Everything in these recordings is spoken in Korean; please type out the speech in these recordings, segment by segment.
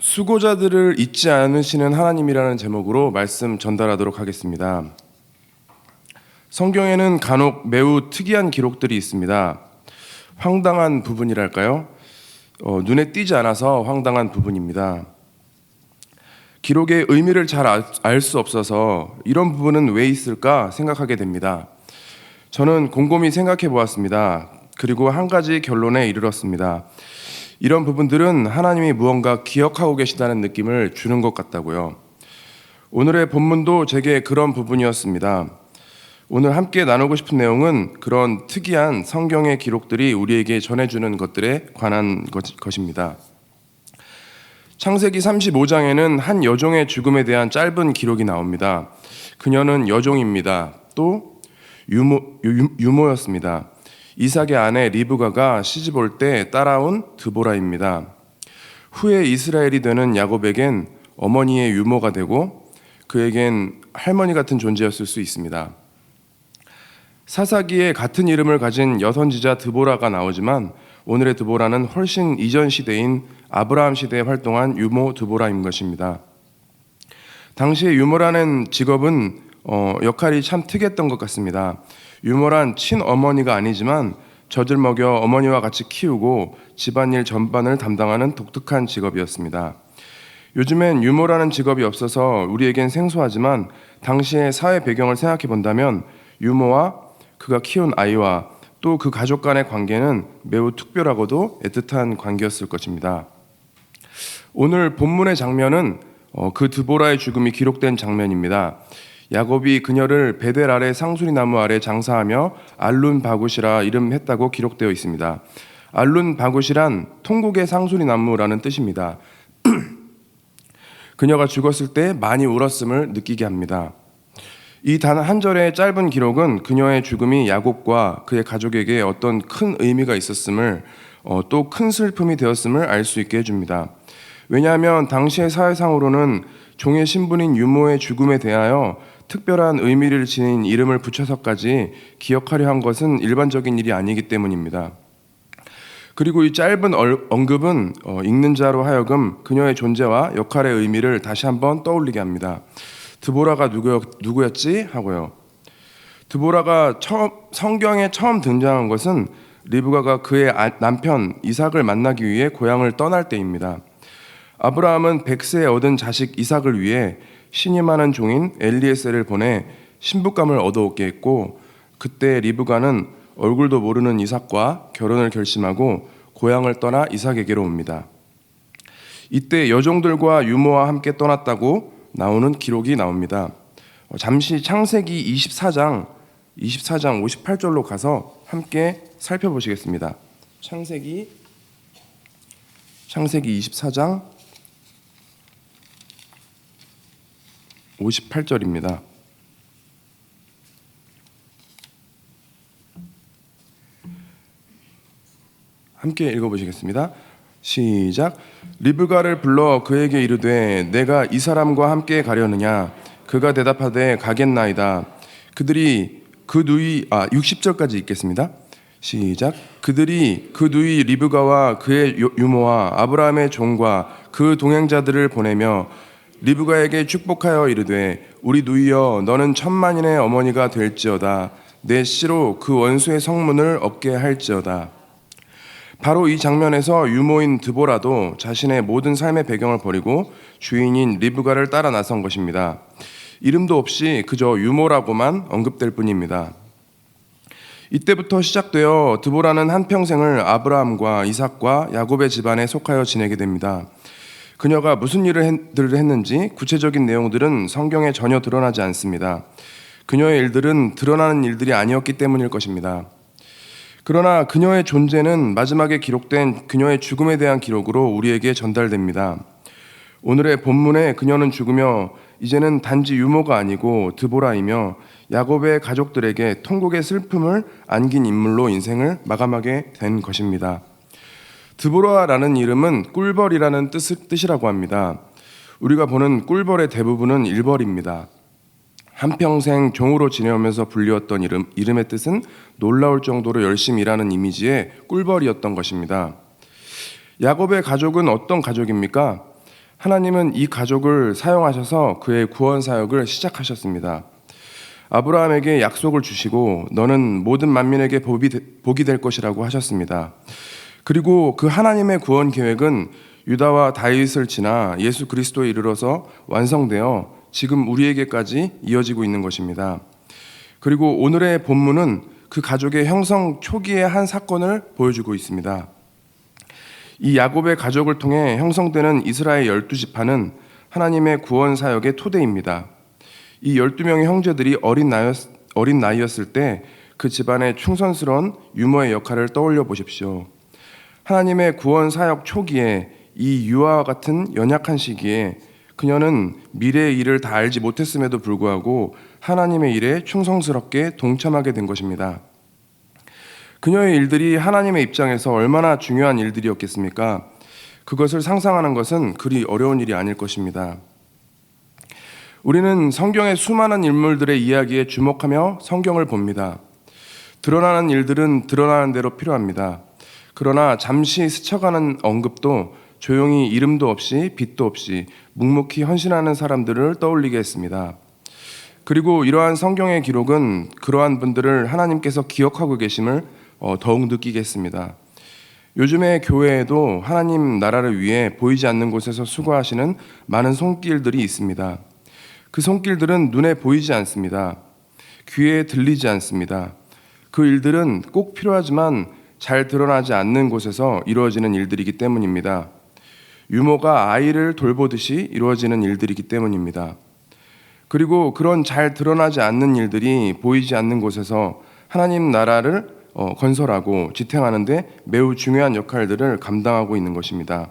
수고자들을 잊지 않으시는 하나님이라는 제목으로 말씀 전달하도록 하겠습니다. 성경에는 간혹 매우 특이한 기록들이 있습니다. 황당한 부분이랄까요? 눈에 띄지 않아서 황당한 부분입니다. 기록의 의미를 잘 알 수 없어서 이런 부분은 왜 있을까 생각하게 됩니다. 저는 곰곰이 생각해 보았습니다. 그리고 한 가지 결론에 이르렀습니다. 이런 부분들은 하나님이 무언가 기억하고 계시다는 느낌을 주는 것 같다고요. 오늘의 본문도 제게 그런 부분이었습니다. 오늘 함께 나누고 싶은 내용은 그런 특이한 성경의 기록들이 우리에게 전해주는 것들에 관한 것입니다. 창세기 35장에는 한 여종의 죽음에 대한 짧은 기록이 나옵니다. 그녀는 여종입니다. 또 유모였습니다. 이삭의 아내 리브가가 시집 올 때 따라온 드보라입니다. 후에 이스라엘이 되는 야곱에겐 어머니의 유모가 되고 그에겐 할머니 같은 존재였을 수 있습니다. 사사기에 같은 이름을 가진 여선지자 드보라가 나오지만 오늘의 드보라는 훨씬 이전 시대인 아브라함 시대에 활동한 유모 드보라인 것입니다. 당시에 유모라는 직업은 역할이 참 특이했던 것 같습니다. 유모란 친어머니가 아니지만 젖을 먹여 어머니와 같이 키우고 집안일 전반을 담당하는 독특한 직업이었습니다. 요즘엔 유모라는 직업이 없어서 우리에겐 생소하지만 당시의 사회 배경을 생각해 본다면 유모와 그가 키운 아이와 또 그 가족 간의 관계는 매우 특별하고도 애틋한 관계였을 것입니다. 오늘 본문의 장면은 그 드보라의 죽음이 기록된 장면입니다. 야곱이 그녀를 베델 아래 상수리 나무 아래 장사하며 알룬 바굿이라 이름했다고 기록되어 있습니다. 알룬 바굿이란 통곡의 상수리 나무라는 뜻입니다. 그녀가 죽었을 때 많이 울었음을 느끼게 합니다. 이 단 한 절의 짧은 기록은 그녀의 죽음이 야곱과 그의 가족에게 어떤 큰 의미가 있었음을 또 큰 슬픔이 되었음을 알 수 있게 해줍니다. 왜냐하면 당시의 사회상으로는 종의 신분인 유모의 죽음에 대하여 특별한 의미를 지닌 이름을 붙여서까지 기억하려 한 것은 일반적인 일이 아니기 때문입니다. 그리고 이 짧은 언급은 읽는 자로 하여금 그녀의 존재와 역할의 의미를 다시 한번 떠올리게 합니다. 드보라가 누구였지? 하고요. 드보라가 성경에 처음 등장한 것은 리브가가 그의 남편 이삭을 만나기 위해 고향을 떠날 때입니다. 아브라함은 100세에 얻은 자식 이삭을 위해 신임하는 종인 엘리에셀을 보내 신부감을 얻어오게 했고 그때 리브가는 얼굴도 모르는 이삭과 결혼을 결심하고 고향을 떠나 이삭에게로 옵니다. 이때 여종들과 유모와 함께 떠났다고 나오는 기록이 나옵니다. 잠시 창세기 24장 58절로 가서 함께 살펴보시겠습니다. 창세기 24장 58절입니다. 함께 읽어보시겠습니다. 시작. 리브가를 불러 그에게 이르되 내가 이 사람과 함께 가려느냐? 그가 대답하되 가겠나이다. 그들이 그 누이 60절까지 읽겠습니다. 시작. 그들이 그 누이 리브가와 그의 유모와 아브라함의 종과 그 동행자들을 보내며 리브가에게 축복하여 이르되 우리 누이여 너는 천만인의 어머니가 될지어다. 내 씨로 그 원수의 성문을 얻게 할지어다. 바로 이 장면에서 유모인 드보라도 자신의 모든 삶의 배경을 버리고 주인인 리브가를 따라 나선 것입니다. 이름도 없이 그저 유모라고만 언급될 뿐입니다. 이때부터 시작되어 드보라는 한평생을 아브라함과 이삭과 야곱의 집안에 속하여 지내게 됩니다. 그녀가 무슨 일들을 했는지 구체적인 내용들은 성경에 전혀 드러나지 않습니다. 그녀의 일들은 드러나는 일들이 아니었기 때문일 것입니다. 그러나 그녀의 존재는 마지막에 기록된 그녀의 죽음에 대한 기록으로 우리에게 전달됩니다. 오늘의 본문에 그녀는 죽으며 이제는 단지 유모가 아니고 드보라이며 야곱의 가족들에게 통곡의 슬픔을 안긴 인물로 인생을 마감하게 된 것입니다. 드보라라는 이름은 꿀벌이라는 뜻이라고 합니다. 우리가 보는 꿀벌의 대부분은 일벌입니다. 한평생 종으로 지내오면서 불리웠던 이름의 뜻은 놀라울 정도로 열심히 일하는 이미지의 꿀벌이었던 것입니다. 야곱의 가족은 어떤 가족입니까? 하나님은 이 가족을 사용하셔서 그의 구원 사역을 시작하셨습니다. 아브라함에게 약속을 주시고 너는 모든 만민에게 복이 될 것이라고 하셨습니다. 그리고 그 하나님의 구원 계획은 유다와 다윗을 지나 예수 그리스도에 이르러서 완성되어 지금 우리에게까지 이어지고 있는 것입니다. 그리고 오늘의 본문은 그 가족의 형성 초기의 한 사건을 보여주고 있습니다. 이 야곱의 가족을 통해 형성되는 이스라엘 12지파는 하나님의 구원 사역의 토대입니다. 이 12명의 형제들이 어린 나이였을 때 그 집안의 충성스러운 유모의 역할을 떠올려 보십시오. 하나님의 구원 사역 초기에 이 유아와 같은 연약한 시기에 그녀는 미래의 일을 다 알지 못했음에도 불구하고 하나님의 일에 충성스럽게 동참하게 된 것입니다. 그녀의 일들이 하나님의 입장에서 얼마나 중요한 일들이었겠습니까? 그것을 상상하는 것은 그리 어려운 일이 아닐 것입니다. 우리는 성경의 수많은 인물들의 이야기에 주목하며 성경을 봅니다. 드러나는 일들은 드러나는 대로 필요합니다. 그러나 잠시 스쳐가는 언급도 조용히 이름도 없이 빛도 없이 묵묵히 헌신하는 사람들을 떠올리게 했습니다. 그리고 이러한 성경의 기록은 그러한 분들을 하나님께서 기억하고 계심을 더욱 느끼게 했습니다. 요즘의 교회에도 하나님 나라를 위해 보이지 않는 곳에서 수고하시는 많은 손길들이 있습니다. 그 손길들은 눈에 보이지 않습니다. 귀에 들리지 않습니다. 그 일들은 꼭 필요하지만 잘 드러나지 않는 곳에서 이루어지는 일들이기 때문입니다. 유모가 아이를 돌보듯이 이루어지는 일들이기 때문입니다. 그리고 그런 잘 드러나지 않는 일들이 보이지 않는 곳에서 하나님 나라를 건설하고 지탱하는 데 매우 중요한 역할들을 감당하고 있는 것입니다.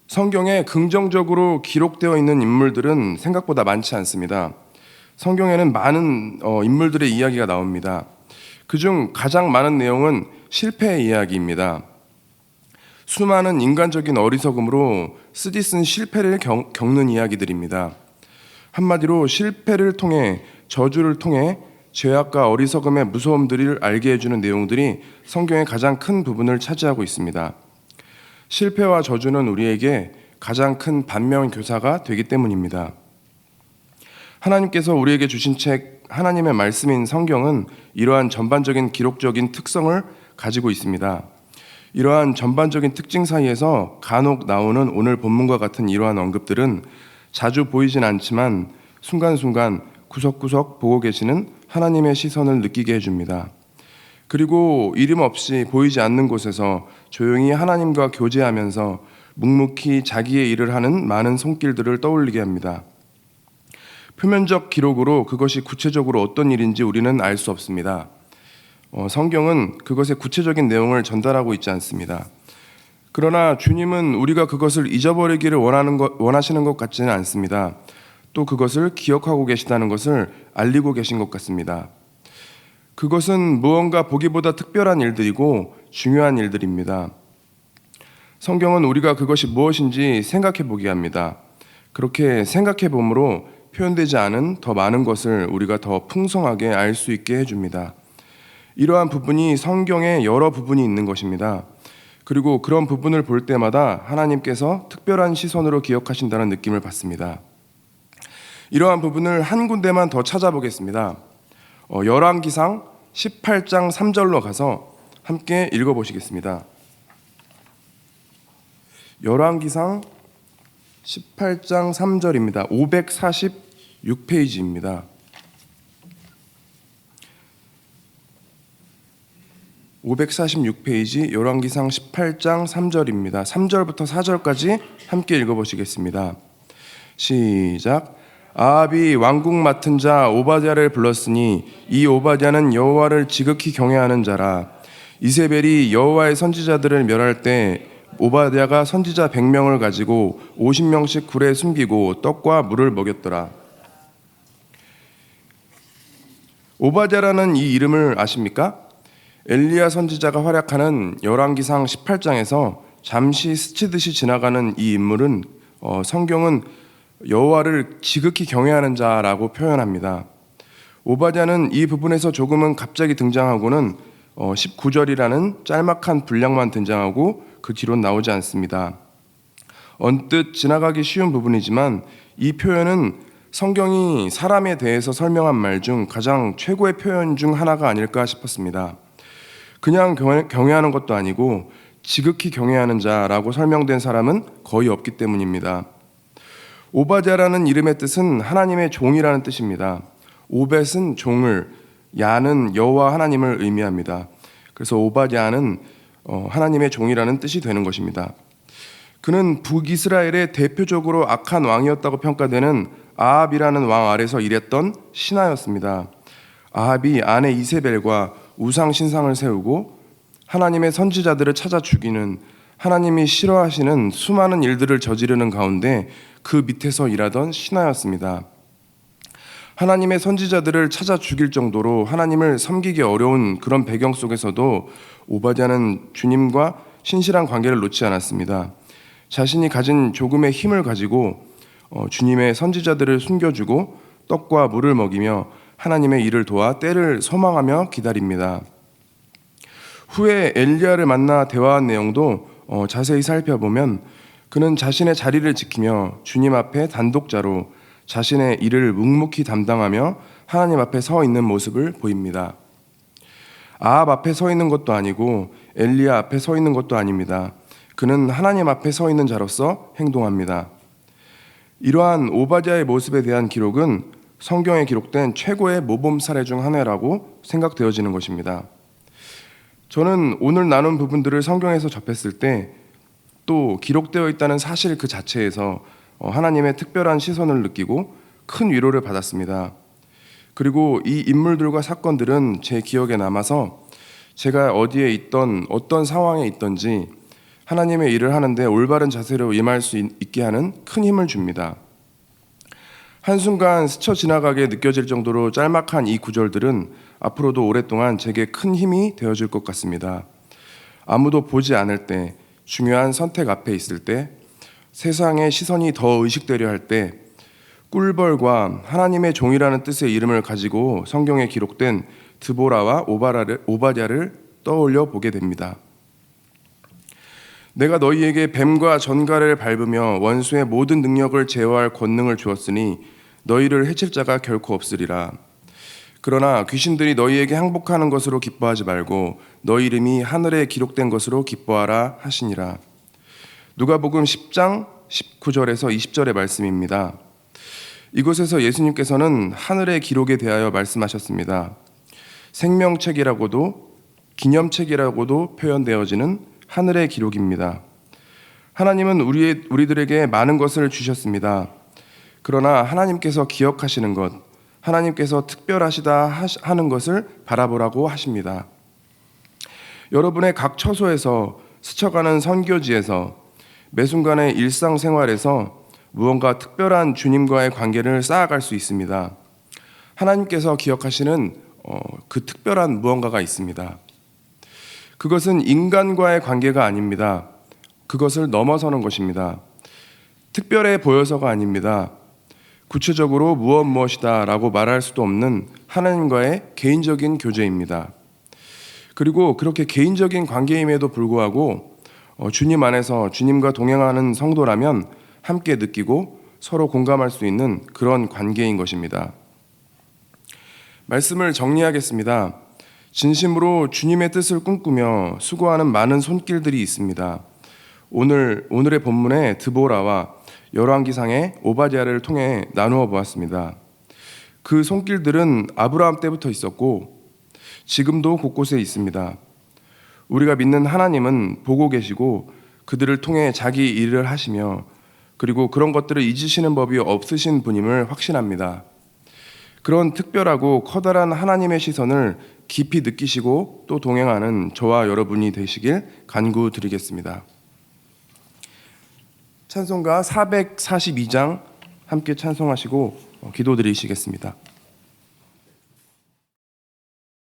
성경에 긍정적으로 기록되어 있는 인물들은 생각보다 많지 않습니다. 성경에는 많은 인물들의 이야기가 나옵니다. 그중 가장 많은 내용은 실패의 이야기입니다. 수많은 인간적인 어리석음으로 쓰디쓴 실패를 겪는 이야기들입니다. 한마디로 실패를 통해 저주를 통해 죄악과 어리석음의 무서움들을 알게 해주는 내용들이 성경의 가장 큰 부분을 차지하고 있습니다. 실패와 저주는 우리에게 가장 큰 반면교사가 되기 때문입니다. 하나님께서 우리에게 주신 책 하나님의 말씀인 성경은 이러한 전반적인 기록적인 특성을 가지고 있습니다. 이러한 전반적인 특징 사이에서 간혹 나오는 오늘 본문과 같은 이러한 언급들은 자주 보이진 않지만 순간순간 구석구석 보고 계시는 하나님의 시선을 느끼게 해줍니다. 그리고 이름 없이 보이지 않는 곳에서 조용히 하나님과 교제하면서 묵묵히 자기의 일을 하는 많은 손길들을 떠올리게 합니다. 표면적 기록으로 그것이 구체적으로 어떤 일인지 우리는 알 수 없습니다. 성경은 그것의 구체적인 내용을 전달하고 있지 않습니다. 그러나 주님은 우리가 그것을 잊어버리기를 원하시는 것 같지는 않습니다. 또 그것을 기억하고 계시다는 것을 알리고 계신 것 같습니다. 그것은 무언가 보기보다 특별한 일들이고 중요한 일들입니다. 성경은 우리가 그것이 무엇인지 생각해 보게 합니다. 그렇게 생각해 봄으로 표현되지 않은 더 많은 것을 우리가 더 풍성하게 알 수 있게 해줍니다. 이러한 부분이 성경에 여러 부분이 있는 것입니다. 그리고 그런 부분을 볼 때마다 하나님께서 특별한 시선으로 기억하신다는 느낌을 받습니다. 이러한 부분을 한 군데만 더 찾아보겠습니다. 열왕기상 18장 3절로 가서 함께 읽어보시겠습니다. 열왕기상 18장 3절입니다. 546페이지입니다. 546페이지 열왕기상 18장 3절입니다. 3절부터 4절까지 함께 읽어보시겠습니다. 시작. 아합이 왕국 맡은 자 오바댜를 불렀으니 이 오바댜는 여호와를 지극히 경외하는 자라. 이세벨이 여호와의 선지자들을 멸할 때 오바댜가 선지자 100명을 가지고 50명씩 굴에 숨기고 떡과 물을 먹였더라. 오바댜라는 이 이름을 아십니까? 엘리야 선지자가 활약하는 열왕기상 18장에서 잠시 스치듯이 지나가는 이 인물은 성경은 여호와를 지극히 경외하는 자라고 표현합니다. 오바댜는 이 부분에서 조금은 갑자기 등장하고는 19절이라는 짤막한 분량만 등장하고 그 뒤로 나오지 않습니다. 언뜻 지나가기 쉬운 부분이지만 이 표현은 성경이 사람에 대해서 설명한 말 중 가장 최고의 표현 중 하나가 아닐까 싶었습니다. 그냥 경외하는 것도 아니고 지극히 경외하는 자라고 설명된 사람은 거의 없기 때문입니다. 오바댜라는 이름의 뜻은 하나님의 종이라는 뜻입니다. 오벳은 종을, 야는 여호와 하나님을 의미합니다. 그래서 오바댜는 하나님의 종이라는 뜻이 되는 것입니다. 그는 북이스라엘의 대표적으로 악한 왕이었다고 평가되는 아합이라는 왕 아래서 일했던 신하였습니다. 아합이 아내 이세벨과 우상 신상을 세우고 하나님의 선지자들을 찾아 죽이는, 하나님이 싫어하시는 수많은 일들을 저지르는 가운데 그 밑에서 일하던 신하였습니다. 하나님의 선지자들을 찾아 죽일 정도로 하나님을 섬기기 어려운 그런 배경 속에서도 오바댜는 주님과 신실한 관계를 놓지 않았습니다. 자신이 가진 조금의 힘을 가지고 주님의 선지자들을 숨겨주고 떡과 물을 먹이며 하나님의 일을 도와 때를 소망하며 기다립니다. 후에 엘리야를 만나 대화한 내용도 자세히 살펴보면 그는 자신의 자리를 지키며 주님 앞에 단독자로 자신의 일을 묵묵히 담당하며 하나님 앞에 서 있는 모습을 보입니다. 아합 앞에 서 있는 것도 아니고 엘리야 앞에 서 있는 것도 아닙니다. 그는 하나님 앞에 서 있는 자로서 행동합니다. 이러한 오바댜의 모습에 대한 기록은 성경에 기록된 최고의 모범 사례 중 하나라고 생각되어지는 것입니다. 저는 오늘 나눈 부분들을 성경에서 접했을 때 또 기록되어 있다는 사실 그 자체에서 하나님의 특별한 시선을 느끼고 큰 위로를 받았습니다. 그리고 이 인물들과 사건들은 제 기억에 남아서 제가 어디에 있던 어떤 상황에 있던지 하나님의 일을 하는데 올바른 자세로 임할 수 있게 하는 큰 힘을 줍니다. 한순간 스쳐 지나가게 느껴질 정도로 짤막한 이 구절들은 앞으로도 오랫동안 제게 큰 힘이 되어줄 것 같습니다. 아무도 보지 않을 때, 중요한 선택 앞에 있을 때, 세상의 시선이 더 의식되려 할 때, 꿀벌과 하나님의 종이라는 뜻의 이름을 가지고 성경에 기록된 드보라와 오바댜를 떠올려 보게 됩니다. 내가 너희에게 뱀과 전갈을 밟으며 원수의 모든 능력을 제어할 권능을 주었으니 너희를 해칠 자가 결코 없으리라. 그러나 귀신들이 너희에게 항복하는 것으로 기뻐하지 말고 너희 이름이 하늘에 기록된 것으로 기뻐하라 하시니라. 누가복음 10장 19절에서 20절의 말씀입니다. 이곳에서 예수님께서는 하늘의 기록에 대하여 말씀하셨습니다. 생명책이라고도 기념책이라고도 표현되어지는 하늘의 기록입니다. 하나님은 우리들에게 많은 것을 주셨습니다. 그러나 하나님께서 기억하시는 것, 하나님께서 특별하시다 하는 것을 바라보라고 하십니다. 여러분의 각 처소에서 스쳐가는 선교지에서 매 순간의 일상생활에서 무언가 특별한 주님과의 관계를 쌓아갈 수 있습니다. 하나님께서 기억하시는 그 특별한 무언가가 있습니다. 그것은 인간과의 관계가 아닙니다. 그것을 넘어서는 것입니다. 특별해 보여서가 아닙니다. 구체적으로 무엇이다 라고 말할 수도 없는 하나님과의 개인적인 교제입니다. 그리고 그렇게 개인적인 관계임에도 불구하고 주님 안에서 주님과 동행하는 성도라면 함께 느끼고 서로 공감할 수 있는 그런 관계인 것입니다. 말씀을 정리하겠습니다. 진심으로 주님의 뜻을 꿈꾸며 수고하는 많은 손길들이 있습니다. 오늘의 본문의 드보라와 열왕기상의 오바댜를 통해 나누어 보았습니다. 그 손길들은 아브라함 때부터 있었고 지금도 곳곳에 있습니다. 우리가 믿는 하나님은 보고 계시고 그들을 통해 자기 일을 하시며 그리고 그런 것들을 잊으시는 법이 없으신 분임을 확신합니다. 그런 특별하고 커다란 하나님의 시선을 깊이 느끼시고 또 동행하는 저와 여러분이 되시길 간구드리겠습니다. 찬송가 442장 함께 찬송하시고 기도드리시겠습니다.